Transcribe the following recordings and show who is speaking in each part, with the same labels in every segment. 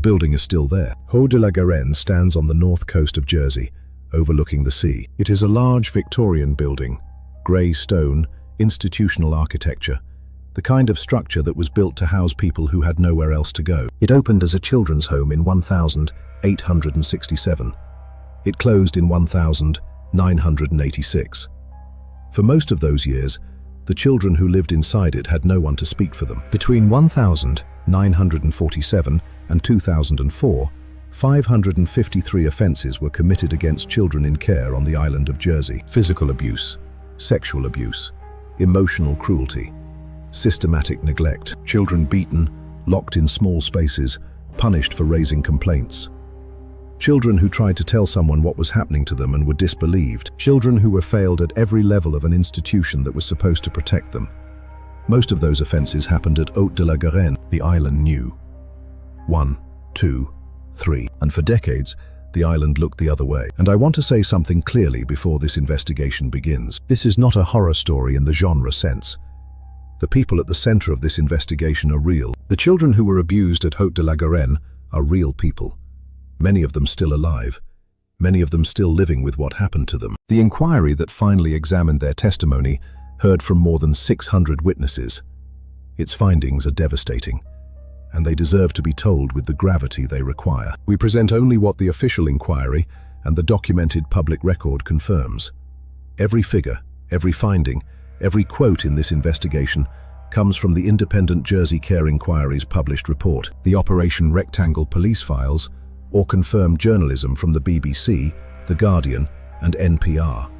Speaker 1: building is still there. Haut de la Garenne stands on the north coast of Jersey, overlooking the sea. It is a large Victorian building, grey stone, institutional architecture, the kind of structure that was built to house people who had nowhere else to go. It opened as a children's home in 1867. It closed in 1986. For most of those years, the children who lived inside it had no one to speak for them. Between 1947 and 2004, 553 offences were committed against children in care on the island of Jersey. Physical abuse, sexual abuse, emotional cruelty, systematic neglect, children beaten, locked in small spaces, punished for raising complaints. Children who tried to tell someone what was happening to them and were disbelieved. Children who were failed at every level of an institution that was supposed to protect them. Most of those offences happened at Haut de la Garenne. The island knew. 1, 2, 3. And for decades, the island looked the other way. And I want to say something clearly before this investigation begins. This is not a horror story in the genre sense. The people at the center of this investigation are real. The children who were abused at Haut de la Garenne are real people. Many of them still alive. Many of them still living with what happened to them. The inquiry that finally examined their testimony heard from more than 600 witnesses. Its findings are devastating, and they deserve to be told with the gravity they require. We present only what the official inquiry and the documented public record confirms. Every figure, every finding, every quote in this investigation comes from the independent Jersey Care Inquiry's published report, the Operation Rectangle police files, or confirmed journalism from the BBC, The Guardian, and NPR.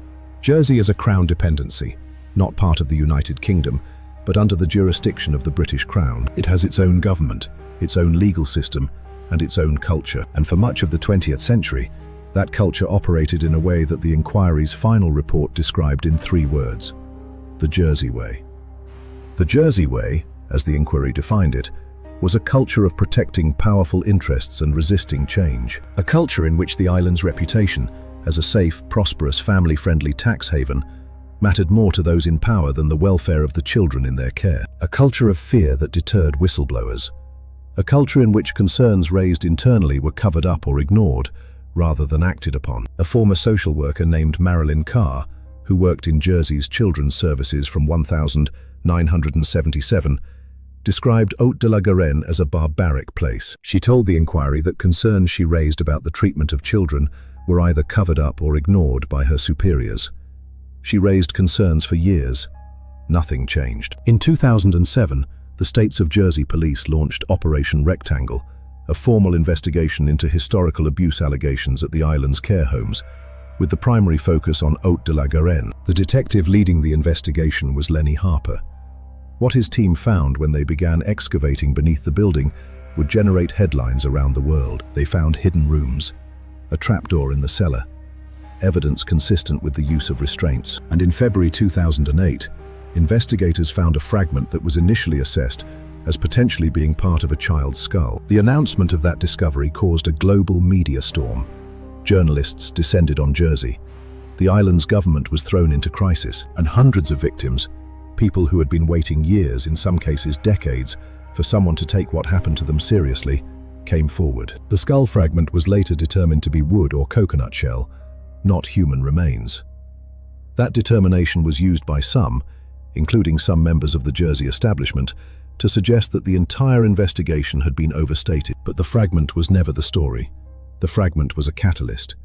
Speaker 1: Jersey is a Crown dependency, not part of the United Kingdom, but under the jurisdiction of the British Crown. It has its own government, its own legal system, and its own culture. And for much of the 20th century, that culture operated in a way that the inquiry's final report described in 3 words: the Jersey Way. The Jersey Way, as the inquiry defined it, was a culture of protecting powerful interests and resisting change. A culture in which the island's reputation as a safe, prosperous, family-friendly tax haven mattered more to those in power than the welfare of the children in their care. A culture of fear that deterred whistleblowers. A culture in which concerns raised internally were covered up or ignored, rather than acted upon. A former social worker named Marilyn Carr, who worked in Jersey's children's services from 1977, described Haut de la Garenne as a barbaric place. She told the inquiry that concerns she raised about the treatment of children were either covered up or ignored by her superiors. She raised concerns for years. Nothing changed. In 2007, the States of Jersey Police launched Operation Rectangle, a formal investigation into historical abuse allegations at the island's care homes, with the primary focus on Haut de la Garenne. The detective leading the investigation was Lenny Harper. What his team found when they began excavating beneath the building would generate headlines around the world. They found hidden rooms, a trapdoor in the cellar, evidence consistent with the use of restraints. And in February 2008, investigators found a fragment that was initially assessed as potentially being part of a child's skull. The announcement of that discovery caused a global media storm. Journalists descended on Jersey. The island's government was thrown into crisis, and hundreds of victims, people who had been waiting years, in some cases decades, for someone to take what happened to them seriously, came forward. The skull fragment was later determined to be wood or coconut shell, not human remains. That determination was used by some, including some members of the Jersey establishment, to suggest that the entire investigation had been overstated. But the fragment was never the story. The fragment was a catalyst.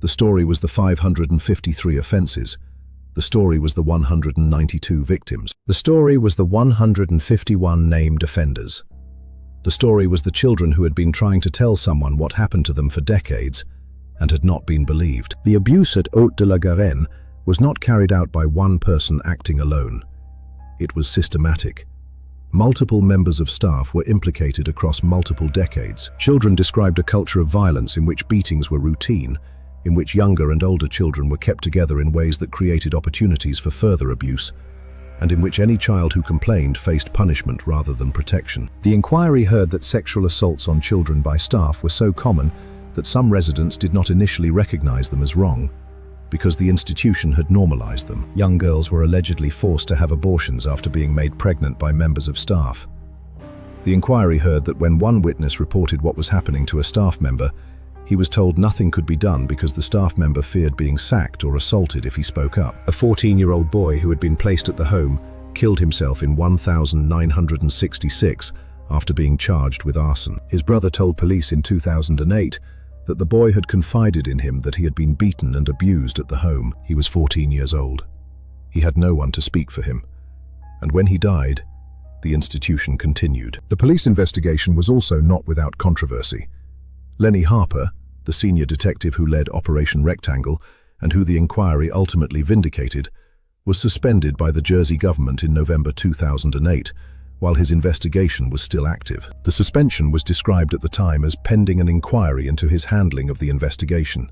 Speaker 1: The story was the 553 offences. The story was the 192 victims. The story was the 151 named offenders. The story was the children who had been trying to tell someone what happened to them for decades and had not been believed. The abuse at Haut de la Garenne was not carried out by one person acting alone. It was systematic. Multiple members of staff were implicated across multiple decades. Children described a culture of violence in which beatings were routine, in which younger and older children were kept together in ways that created opportunities for further abuse, and in which any child who complained faced punishment rather than protection. The inquiry heard that sexual assaults on children by staff were so common that some residents did not initially recognize them as wrong, because the institution had normalized them. Young girls were allegedly forced to have abortions after being made pregnant by members of staff. The inquiry heard that when one witness reported what was happening to a staff member, he was told nothing could be done because the staff member feared being sacked or assaulted if he spoke up. A 14-year-old boy who had been placed at the home killed himself in 1966 after being charged with arson. His brother told police in 2008 that the boy had confided in him that he had been beaten and abused at the home. He was 14 years old. He had no one to speak for him. And when he died, the institution continued. The police investigation was also not without controversy. Lenny Harper, the senior detective who led Operation Rectangle and who the inquiry ultimately vindicated, was suspended by the Jersey government in November 2008, while his investigation was still active. The suspension was described at the time as pending an inquiry into his handling of the investigation.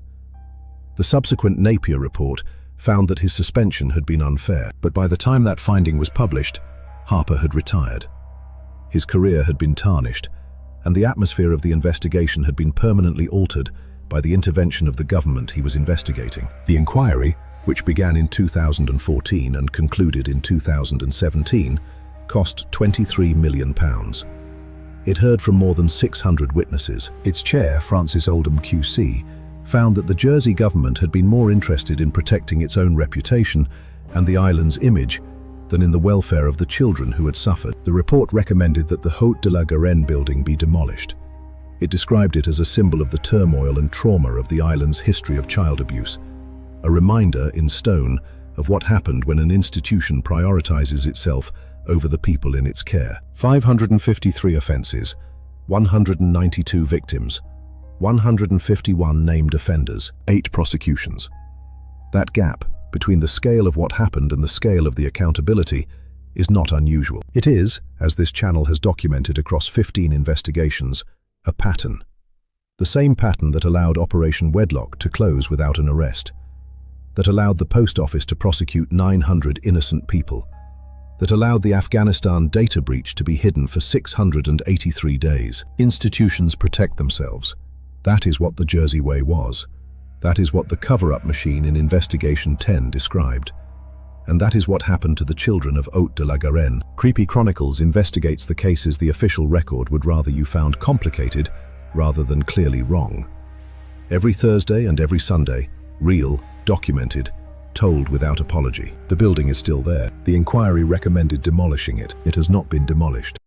Speaker 1: The subsequent Napier report found that his suspension had been unfair, but by the time that finding was published, Harper had retired. His career had been tarnished, and the atmosphere of the investigation had been permanently altered by the intervention of the government he was investigating. The inquiry, which began in 2014 and concluded in 2017, cost £23 million. It heard from more than 600 witnesses. Its chair, Francis Oldham QC, found that the Jersey government had been more interested in protecting its own reputation and the island's image than in the welfare of the children who had suffered. The report recommended that the Haute de la Garenne building be demolished. It described it as a symbol of the turmoil and trauma of the island's history of child abuse, a reminder in stone of what happened when an institution prioritizes itself over the people in its care. 553 offenses, 192 victims, 151 named offenders, 8 prosecutions. That gap between the scale of what happened and the scale of the accountability is not unusual. It is, as this channel has documented across 15 investigations, a pattern. The same pattern that allowed Operation Wedlock to close without an arrest, that allowed the post office to prosecute 900 innocent people, that allowed the Afghanistan data breach to be hidden for 683 days. Institutions protect themselves. That is what the Jersey Way was. That is what the cover-up machine in Investigation 10 described. And that is what happened to the children of Haute de la Garenne. Creepy Chronicles investigates the cases the official record would rather you found complicated rather than clearly wrong. Every Thursday and every Sunday, real, documented, told without apology. The building is still there. The inquiry recommended demolishing it. It has not been demolished.